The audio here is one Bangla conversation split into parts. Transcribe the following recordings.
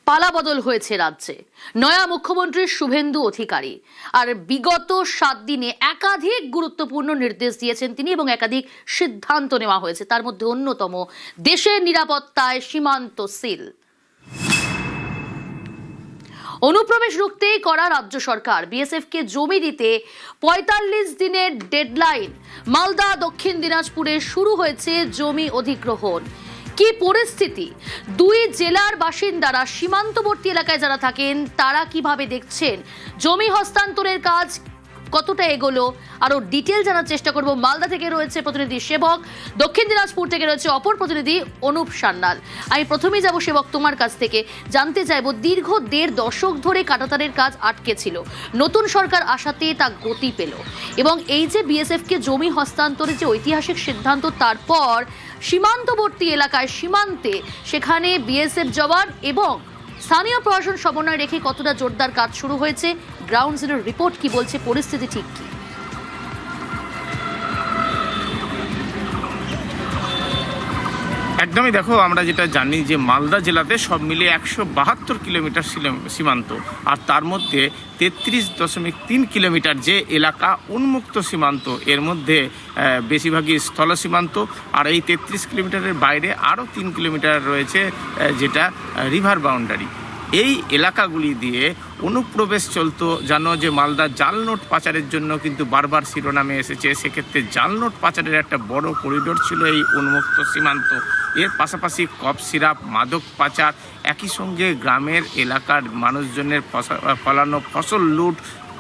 পালাবদল হয়েছে রাজ্যে। নয়া মুখ্যমন্ত্রী শুভেন্দু অধিকারী আর বিগত 7 দিনে একাধিক গুরুত্বপূর্ণ নির্দেশ দিয়েছেন তিনি এবং একাধিক সিদ্ধান্ত নেওয়া হয়েছে। তার মধ্যে অন্যতম দেশের নিরাপত্তায় সীমান্ত সিল। অনুপ্রবেশ রুখতেই করা রাজ্য সরকার বিএসএফ কে জমি দিতে ৪৫ দিনের ডেডলাইন। মালদা দক্ষিণ দিনাজপুরে শুরু হয়েছে জমি অধিগ্রহণ। কি পরিস্থিতি, দুই জেলার বাসিন্দারা সীমান্তবর্তী এলাকায় যারা থাকেন তারা কিভাবে দেখছেন জমি হস্তান্তরের কাজ কতটা এগোলো, আরো ডিটেল জানার চেষ্টা করব। মালদা থেকে রয়েছে প্রতিনিধি সেবক, দক্ষিণ দিনাজপুর থেকে রয়েছে অপর প্রতিনিধি অনুপ সান্যাল। আমি প্রথমেই যাব সেবক তোমার কাছ থেকে, জানতে চাইবো দীর্ঘ ১.৫ দশক ধরে কাঁটাতারের কাজ আটকে ছিল, নতুন সরকার আসাতে তা গতি পেল এবং এই যে বিএসএফ কে জমি হস্তান্তরের যে ঐতিহাসিক সিদ্ধান্ত, তারপর সীমান্তবর্তী এলাকায় সীমান্তে সেখানে বিএসএফ জওয়ান এবং স্থানীয় প্রশাসন সমন্বয় রেখে কতটা জোরদার কাজ শুরু হয়েছে, গ্রাউন্ড জিরোর রিপোর্ট কি বলছে, পরিস্থিতি ঠিক কি? একদমই দেখো, আমরা যেটা জানি যে মালদা জেলাতে সব মিলিয়ে ১৭২ কিলোমিটার সীমান্ত, আর তার মধ্যে ৩৩.৩ কিলোমিটার যে এলাকা উন্মুক্ত সীমান্ত, এর মধ্যে বেশিরভাগই স্থল সীমান্ত, আর এই ৩৩ কিলোমিটারের বাইরে আরও ৩ কিলোমিটার রয়েছে যেটা রিভার বাউন্ডারি। এই এলাকাগুলি দিয়ে অনুপ্রবেশ চলতো। জানো যে মালদা জাল নোট পাচারের জন্য কিন্তু বারবার শিরোনামে এসেছে, সেক্ষেত্রে জাল নোট পাচারের একটা বড় করিডোর ছিল এই উন্মুক্ত সীমান্ত। এর পাশাপাশি কফ সিরাপ, মাদক পাচার, একই সঙ্গে গ্রামের এলাকার মানুষজনের ফলানো ফসল লুট,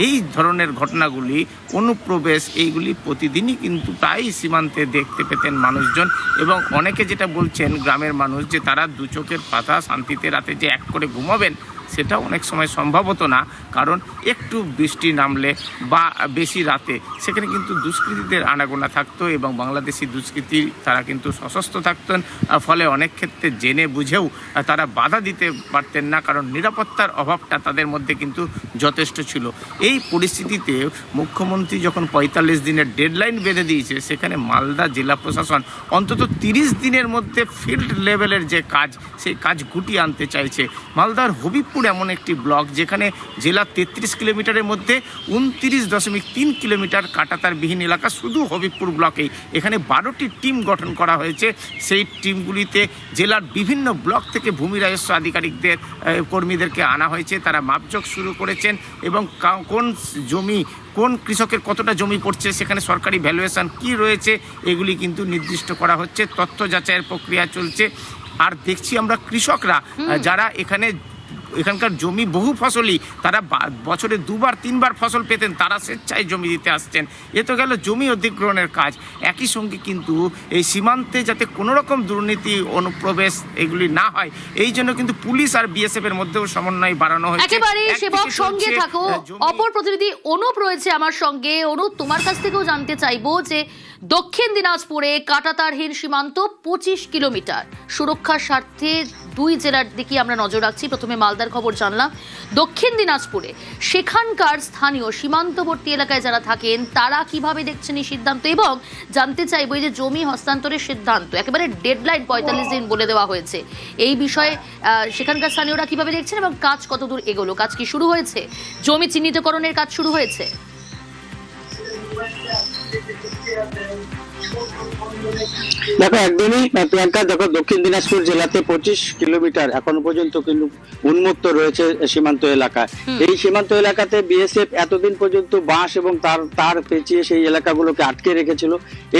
এই ধরনের ঘটনাগুলি, অনুপ্রবেশ, এইগুলি প্রতিদিনই কিন্তু প্রায় সীমান্তে দেখতে পেতেন মানুষজন। এবং অনেকে যেটা বলছেন গ্রামের মানুষ, যে তারা দু চোখের পাতা শান্তিতে রাতে যে এক করে ঘুমাবেন সেটা অনেক সময় সম্ভব হতো না, কারণ একটু বৃষ্টি নামলে বা বেশি রাতে সেখানে কিন্তু দুষ্কৃতীদের আনাগোনা থাকতো এবং বাংলাদেশি দুষ্কৃতী তারা কিন্তু সশস্ত্র থাকতেন। ফলে অনেক ক্ষেত্রে জেনে বুঝেও তারা বাধা দিতে পারতেন না, কারণ নিরাপত্তার অভাবটা তাদের মধ্যে কিন্তু যথেষ্ট ছিল। এই পরিস্থিতিতে মুখ্যমন্ত্রী যখন ৪৫ দিনের ডেডলাইন বেঁধে দিয়েছে, সেখানে মালদা জেলা প্রশাসন অন্তত ৩০ দিনের মধ্যে ফিল্ড লেভেলের যে কাজ, সেই কাজ গুটিয়ে আনতে চাইছে। মালদার হবিবপুর এমন একটি ব্লক যেখানে জেলার ৩৩ কিলোমিটারের মধ্যে ২৯.৩ কিলোমিটার কাঁটাতারবিহীন এলাকা শুধু হবিবপুর ব্লকেই। এখানে ১২টি টিম গঠন করা হয়েছে। সেই টিমগুলিতে জেলার বিভিন্ন ব্লক থেকে ভূমি রাজস্ব আধিকারিকদের কর্মীদেরকে আনা হয়েছে। তারা মাপজোক শুরু করেছেন এবং কোন জমি, কোন কৃষকের কতটা জমি পড়ছে, সেখানে সরকারি ভ্যালুয়েশন কি রয়েছে, এগুলি কিন্তু নির্দিষ্ট করা হচ্ছে। তথ্য যাচাইয়ের প্রক্রিয়া চলছে। আর দেখছি আমরা কৃষকরা যারা এখানকার জমি বহু ফসলি, তারা বছরে ২-৩বার ফসল পেতেন, তারা স্বেচ্ছায় জমি দিতে আসছেন। এ তো গেল জমি অধিগ্রহণের কাজ। একই সঙ্গে কিন্তু এই সীমান্তে যাতে কোনো রকম দুর্নীতি, অনুপ্রবেশ এগুলি না হয়, এই জন্য কিন্তু পুলিশ আর বিএসএফ এর মধ্যেও সমন্বয় বাড়ানো হয়েছে। একেবারে সেবক, সঙ্গে থাকো। অপর প্রতিনিধি অনুপ রয়েছে আমার সঙ্গে। অনুপ, তোমার কাছ থেকেও জানতে চাইবো যে দক্ষিণ দিনাজপুরে কাঁটাতারহীন সীমান্ত ২৫ কিলোমিটার, সুরক্ষার স্বার্থে দুই জেলার দিকে আমরা নজর রাখছি। প্রথমে মালদার খবর জানলাম, দক্ষিণ দিনাজপুরে সেখানকার স্থানীয় সীমান্তবর্তী এলাকায় যারা থাকেন তারা কিভাবে দেখছেন এই সিদ্ধান্ত, এবং জানতে চাইবো এই যে জমি হস্তান্তরের সিদ্ধান্ত, একেবারে ডেডলাইন ৪৫ দিন বলে দেওয়া হয়েছে, এই বিষয়ে সেখানকার স্থানীয়রা কিভাবে দেখছেন এবং কাজ কতদূর এগোলো, কাজ কি শুরু হয়েছে, জমি চিহ্নিতকরণের কাজ শুরু হয়েছে? দেখো, একদমই প্রিয়াঙ্কা, দেখো দক্ষিণ দিনাজপুর জেলাতে ২৫ কিলোমিটার এখনো পর্যন্ত কিন্তু উন্মুক্ত রয়েছে সীমান্ত এলাকা। এই সীমান্ত এলাকাতে বিএসএফ এতদিন পর্যন্ত বাঁশ এবং তার পেঁচিয়ে সেই এলাকাগুলোকে আটকে রেখেছিল।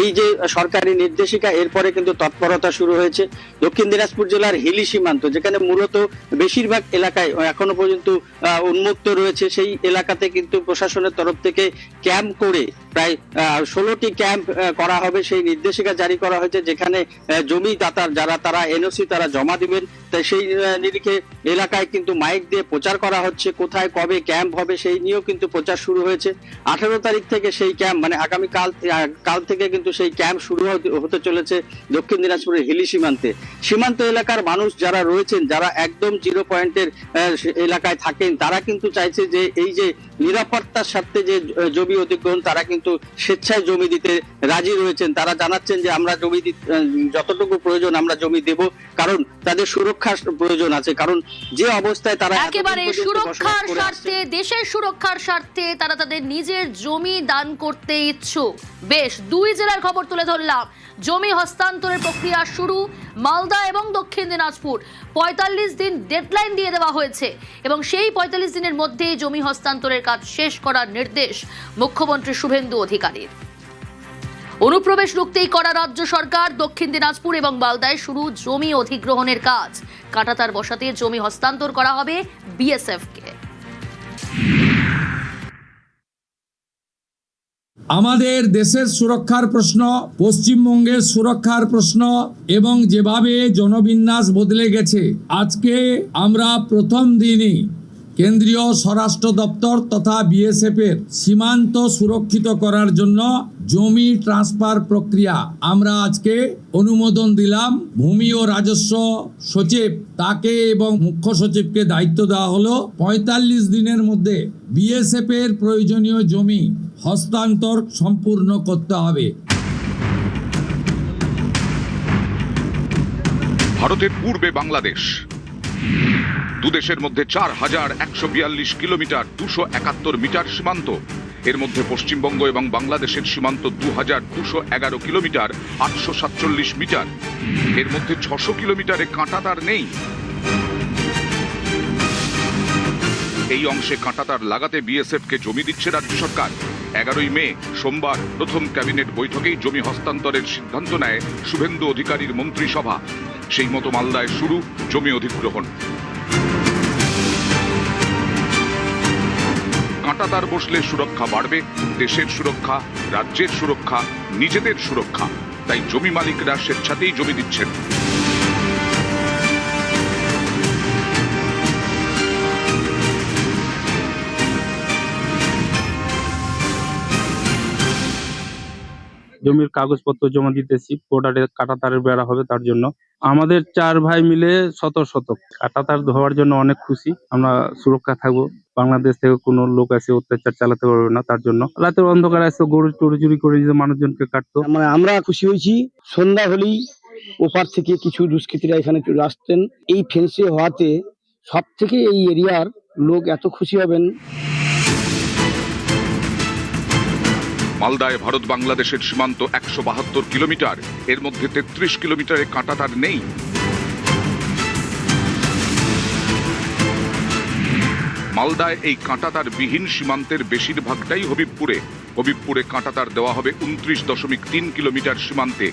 এই যে সরকারি নির্দেশিকা, এরপরে কিন্তু তৎপরতা শুরু হয়েছে। দক্ষিণ দিনাজপুর জেলার হিলি সীমান্ত, যেখানে মূলত বেশিরভাগ এলাকায় এখনো পর্যন্ত উন্মুক্ত রয়েছে, সেই এলাকাতে কিন্তু প্রশাসনের তরফ থেকে ক্যাম্প করে প্রায় 16টি ক্যাম্প করা হবে, সেই নির্দেশিকা জারি করা হয়েছে। যেখানে জমিদাতার যারা, তারা এনওসি তারা জমা দিবেন। তাই সেই নিরিখে এলাকায় কিন্তু মাইক দিয়ে প্রচার করা হচ্ছে, কোথায় কবে ক্যাম্প হবে সেই নিয়েও কিন্তু প্রচার শুরু হয়েছে। 18 তারিখ থেকে সেই ক্যাম্প, মানে আগামী কাল থেকে কিন্তু সেই ক্যাম্প শুরু হতে চলেছে দক্ষিণ দিনাজপুরের হিলি সীমান্তে। সীমান্ত এলাকার মানুষ যারা রয়েছেন, যারা একদম জিরো পয়েন্টের এলাকায় থাকেন, তারা কিন্তু চাইছে যে এই যে নিরাপত্তার স্বার্থে যে জমি অধিগ্রহণ, তারা কিন্তু স্বেচ্ছায় জমি দিতে রাজি রয়েছেন। তারা জানাচ্ছেন যে আমরা জমি যতটুকু প্রয়োজন আমরা জমি দেব, কারণ তাদের সুরক্ষা সুরক্ষার প্রয়োজন আছে, কারণ যে অবস্থায় তারা এতদিন একেবারে পর্যন্ত সুরক্ষার বসবাস করে স্বার্থে, আসছে। দেশের সুরক্ষার স্বার্থে তারা তাদের নিজের জমি দান করতে ইচ্ছুক। বেশ, 2 জেলার খবর তুলে ধরলাম। জমি হস্তান্তরের প্রক্রিয়া শুরু মালদা এবং দক্ষিণ দিনাজপুর। 45 দিন ডেডলাইন দিয়ে দেওয়া হয়েছে এবং সেই 45 দিনের মধ্যেই জমি হস্তান্তরের কাজ শেষ করার নির্দেশ মুখ্যমন্ত্রী শুভেন্দু অধিকারীর। অনুপ্রবেশ রুখতেই করা রাজ্য সরকার। দক্ষিণ দিনাজপুর এবং মালদায় শুরু জমি অধিগ্রহণের কাজ। কাঁটাতার বসাতে জমি হস্তান্তর করা হবে বিএসএফ কে। আমাদের দেশের সুরক্ষার প্রশ্ন, পশ্চিমবঙ্গের সুরক্ষার প্রশ্ন এবং যেভাবে জনবিন্যাস বদলে গেছে, আজকে আমরা প্রথম দিনই কেন্দ্রীয় স্বরাষ্ট্র দপ্তর তথা বিএসএফ এর সীমান্ত সুরক্ষিত করার জন্য জমি ট্রান্সফার প্রক্রিয়া আমরা আজকে অনুমোদন দিলাম। ভূমি ও রাজস্ব সচিব তাকে এবং মুখ্য সচিবকে দায়িত্ব দেওয়া হলো 45 দিনের মধ্যে বিএসএফ এর প্রয়োজনীয় জমি হস্তান্তর সম্পূর্ণ করতে হবে। ভারতের পূর্বে বাংলাদেশ, দুদেশের মধ্যে 4142 কিলোমিটার 271 মিটার সীমান্ত। এর মধ্যে পশ্চিমবঙ্গ এবং বাংলাদেশের সীমান্ত 2211 কিলোমিটার 847 মিটার। এর মধ্যে 600 কিলোমিটারে কাঁটাতার নেই। এই অংশে কাঁটাতার লাগাতে বিএসএফ কে জমি দিচ্ছে রাজ্য সরকার। 11ই মে সোমবার প্রথম ক্যাবিনেট বৈঠকেই জমি হস্তান্তরের সিদ্ধান্ত নেয় শুভেন্দু অধিকারীর মন্ত্রিসভা। সেই মতো মালদায় শুরু জমি অধিগ্রহণ। কাঁটাতার বসলে সুরক্ষা বাড়বে, দেশের সুরক্ষা, রাজ্যের সুরক্ষা, নিজেদের সুরক্ষা। তাই জমি মালিকরা স্বেচ্ছাতেই জমি দিচ্ছেন। জমির কাগজপত্র জমা দিতেছি, বর্ডারে কাঁটাতারের বেড়া হবে তার জন্য। আমাদের 4 ভাই মিলে 100 শতক কাঁটাতার হওয়ার জন্য অনেক খুশি। আমরা সুরক্ষা থাকবো, বাংলাদেশ থেকে কোনো লোক এসে অত্যাচার চালাতে পারবে না। তার জন্য রাতের অন্ধকার এসে গরু চুরি করে যে মানুষজনকে কাটতো। মানে আমরা খুশি হয়েছি। সন্ধ্যা হলেই ওপার থেকে কিছু দুষ্কৃতীরা এখানে চলে আসতেন। এই ফেন্সে হওয়াতে সব থেকে এই এরিয়ার লোক এত খুশি হবেন। মালদায় ভারত বাংলাদেশের সীমান্ত 172 কিলোমিটার। এর মধ্যে 33 কিলোমিটারে কাঁটাতার নেই। মালদায় এই কাঁটাতার বিহীন সীমান্তের বেশিরভাগটাই হবিবপুরে কাঁটাতার দেওয়া হবে 29.3 কিলোমিটার সীমান্তে।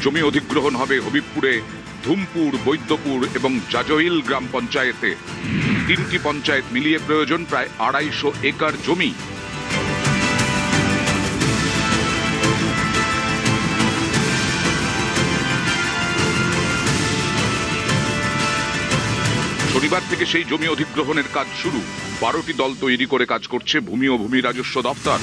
জমি অধিগ্রহণ হবে হবিবপুরে, ধুমপুর, বৈদ্যপুর এবং জাজইল গ্রাম পঞ্চায়েতে। 3টি পঞ্চায়েত মিলিয়ে প্রয়োজন প্রায় 250 একর জমি। শনিবার থেকে সেই জমি অধিগ্রহণের কাজ শুরু। 12টি দল তৈরি করে কাজ করছে ভূমি ও ভূমি রাজস্ব দপ্তর।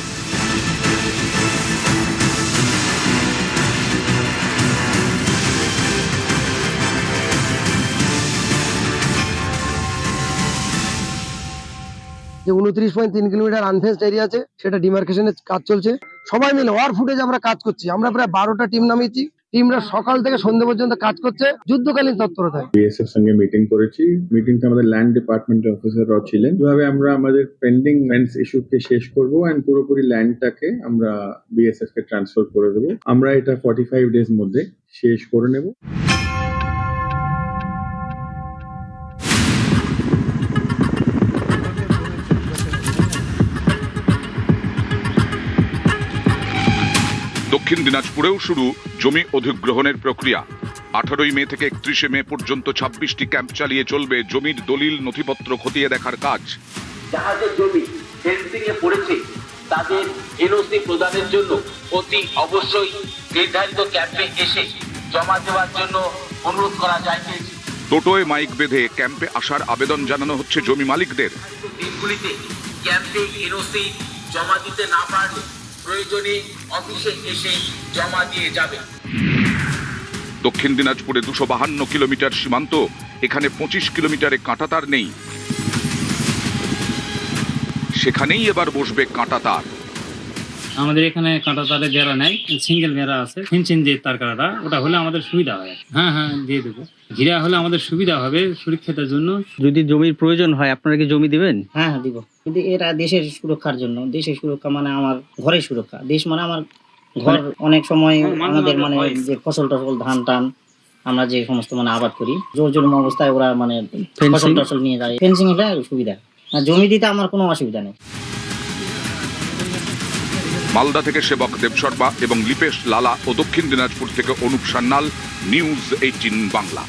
যে 29.3 কিলোমিটার আনফেন্সড এরিয়া আছে, সেটা ডিমার্কেশনের কাজ চলছে। সবাই মিলে ওয়ার ফুটেজ আমরা কাজ করছি। আমরা প্রায় 12টা টিম নামিয়েছি। টিমরা সকাল থেকে সন্ধ্যা পর্যন্ত কাজ করছে যুদ্ধকালীন তৎপরতায়। বিএসএফ সঙ্গে মিটিং করেছি। মিটিংতে আমাদের ল্যান্ড ডিপার্টমেন্টের অফিসাররাও ছিলেন। কিভাবে আমরা আমাদের পেন্ডিং ল্যান্ডস ইস্যুকে শেষ করব এন্ড পুরোপুরি ল্যান্ডটাকে আমরা বিএসএফ কে ট্রান্সফার করে দেবো। আমরা এটা 45 ডেজ মধ্যে শেষ করে নেব। দক্ষিণ দিনাজপুরেও শুরু জমি অধিগ্রহণের প্রক্রিয়া। 18ই মে থেকে 31শে মে পর্যন্ত 26টি ক্যাম্প চালিয়ে চলবে জমির দলিল নথিপত্র খতিয়ে দেখার কাজ। যাদের জমি ফেন্সিং এ পড়েছে তাদের এনওসি প্রদানের জন্য অতি অবশ্যই নির্ধারিত ক্যাম্পে এসে জমা দেওয়ার জন্য অনুরোধ করা যাচ্ছে। টোটোয় মাইক বেঁধে ক্যাম্পে আসার আবেদন জানানো হচ্ছে জমি মালিকদের। দিনগুলিতে ক্যাম্পে এনওসি জমা দিতে না পারলে প্রয়োজনে অফিসে এসে জমা দিয়ে যাবে। দক্ষিণ দিনাজপুরে 252 কিলোমিটার সীমান্ত। এখানে 25 কিলোমিটারে কাঁটাতার নেই। সেখানেই এবার বসবে কাঁটাতার। আমাদের এখানে কাঁটা তারে বেড়া নেই, সিঙ্গেল বেড়া আছে, ফেন্সিং যে তার কাঁটাটা, ওটা হলে আমাদের সুবিধা হয়। হ্যাঁ হ্যাঁ দিয়ে দেবো, ঘিরা হলে আমাদের সুবিধা হবে সুরক্ষিতের জন্য। যদি জমির প্রয়োজন হয় আপনারা কি জমি দিবেন? হ্যাঁ হ্যাঁ দিব, কিন্তু এটা দেশের সুরক্ষার জন্য। দেশের সুরক্ষা মানে আমার ঘরের সুরক্ষা। দেশ মানে আমার ঘর। অনেক সময় আমাদের মানে যে ফসল টসল ধান টান আমরা যে সমস্ত মানে আবাদ করি, জোর জোর অবস্থায় ওরা মানে ফসল টসল নিয়ে যায়। ফেন্সিং এটা সুবিধা, জমি দিতে আমার কোনো অসুবিধা নেই। মালদা থেকে সেবক দেব শর্মা এবং লিপেশ লালা ও দক্ষিণ দিনাজপুর থেকে অনুপ সান্যাল, নিউজ 18 বাংলা।